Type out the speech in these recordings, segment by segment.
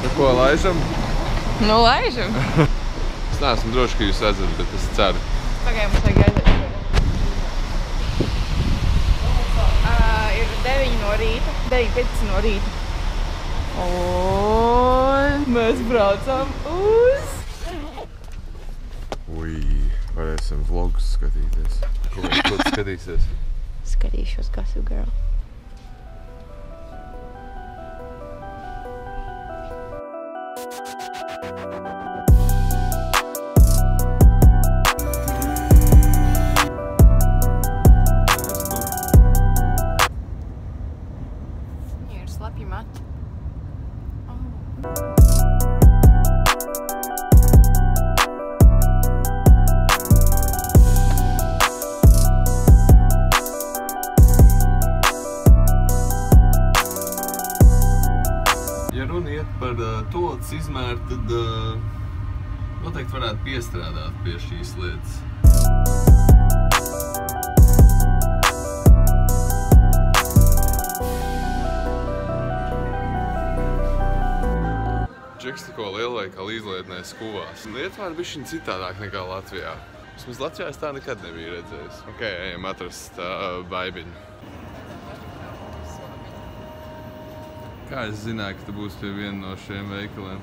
Nu, ko laižam? Nu, laižam. Es neesmu droši, ka jūs redzat, bet es ceru. Pagaidām, mums vajag aiziet. Ir 9 no rīta, 9:15 no rīta. Un mēs braucam uz... Ui, varēsim vlogus skatīties. Ko tu skatīsies? Skatīšos Gossip Girl. Ir slapji mati. Ja runa iet par toaletes izmēru, tad noteikti varētu piestrādāt pie šīs lietas. Džeks tikko lielveikala izlietnē skuvās. Lietuvā ir bišķiņ citādāk nekā Latvijā. Vismaz Latvijā es tā nekad nebiju redzējis. Ok, ejam atrast baibiņu. Kā es zināju, ka tu būsi pie viena no šiem veikaliem?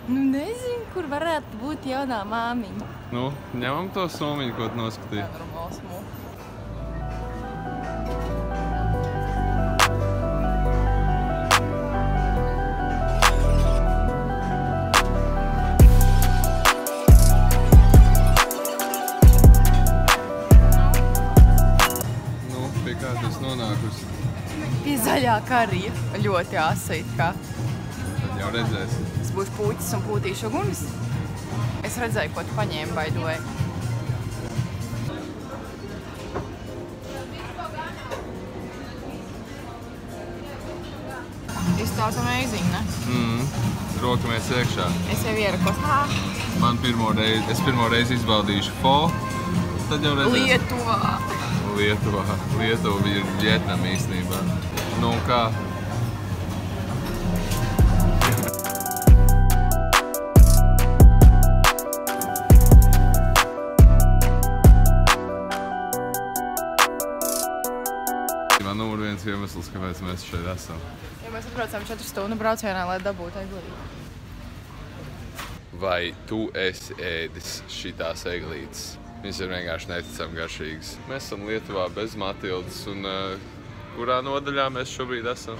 Nu, nezinu, kur varētu būt jaunā māmiņa. Nu, ņemam to somiņu, ko tu noskatīji. Jā, normāls mūks. Nu, pie kā tu esi nonākusi? Pie zaļā karija. Ļoti asa it kā. Tad jau redzēsi. Es būšu pūķis un pūtīšu uguns. Es redzēju, ko tu paņēmi, by the way. Izstāst amazing, ne? Rokamies iekšā. Es jau ierakos. Es pirmo reizi izbaudīšu fo, tad jau redzēsi. Lietuvā. Lietuva ir Vietnama īstenībā. Nu, kā? Numur viens iemesls, kāpēc mēs šeit esam. Ja mēs atbraucām 4 stundu braucienā, lai dabūtu eglīti. Vai tu esi ēdis šitās eglītes? Viņas ir vienkārši neticami garšīgas. Mēs esam Lietuvā bez Matildas un kurā nodaļā mēs šobrīd esam?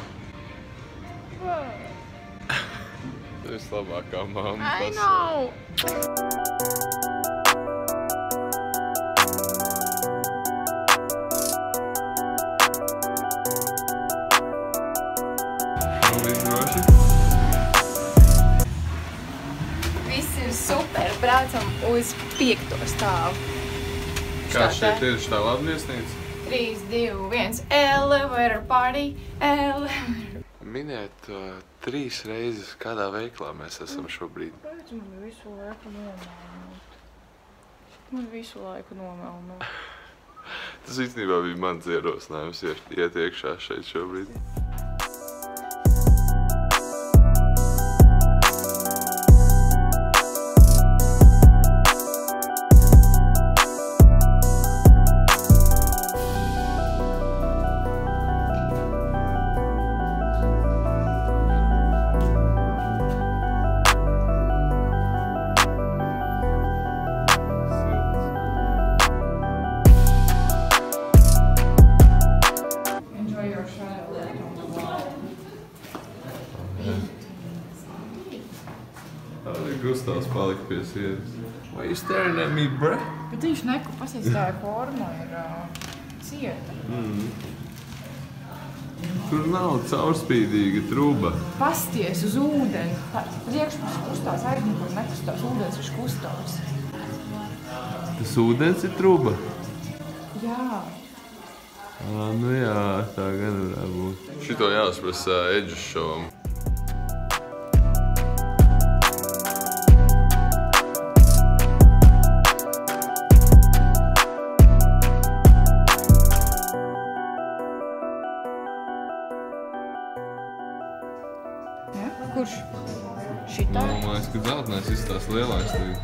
Tu esi labākā mamma. I know! Viss ir super, braucam uz 5. stāvu. Kā šeit ir šitā labniesnīca? 3, 2, 1, elevator party, elevator. Minēt 3 reizes, kādā veiklā mēs esam šobrīd. Kāpēc man visu laiku nomelnot? Man visu laiku nomelnot. Tas īstenībā bija mans ierosinājums iet iekšā šeit šobrīd. Gustavs palika pie sienas. Why you staring at me, bruh? Bet viņš neku pasīstāja forma ir cieta. Tur nav caurspīdīga truba. Pasties uz ūdeni. Priekšpus kustās, aiznikur nekustās, ūdens viņš kustās. Tas ūdens ir truba? Jā. Nu jā, tā gan varētu būt. Šito jāsprasa Edžas šovam. Ja? Kurš? Šitā? Man liekas, ka dzeltenais izstās lielāks tagad.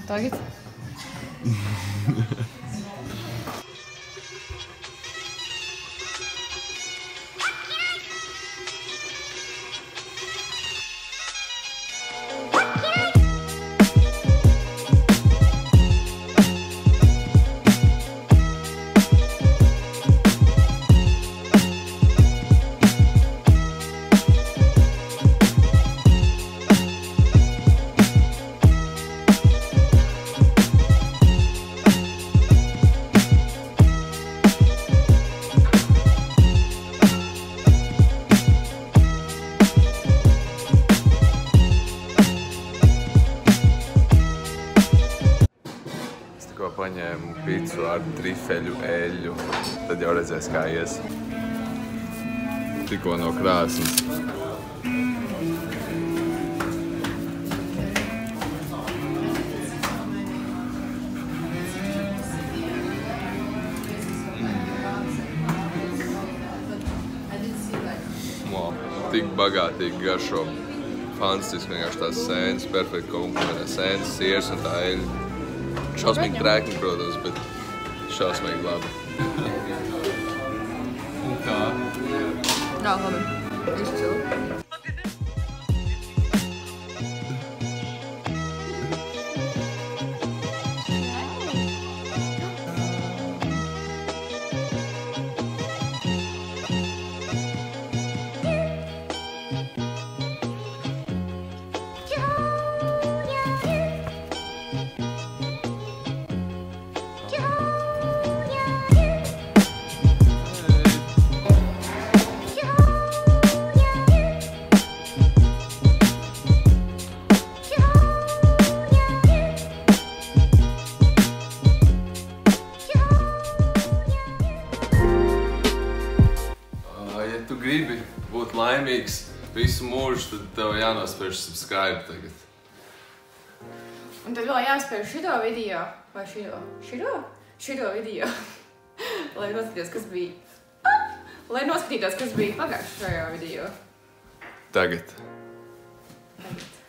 Tagad? Paņēmu picu ar trifeļu eļļu, tad jau redzēs, kā ies. Tikko no krāsnes. Wow, tik bagātīgi garšo. Fantastiski vienkārši tās sēnes, perfekti komplementē sēnes, siers un tā eļļa. Šausmīgi trēkni, protams, bet šausmīgi labi. Un kā? Jā, labi. Izcili. Ja tu gribi būt laimīgs visu mūžu, tad tev jānospērš subscribe tagad. Un tad vēl jāspēr šito video, vai šito? Šito video. Lai noskatītos, kas bija pagājušajā video. Tagad. Tagad.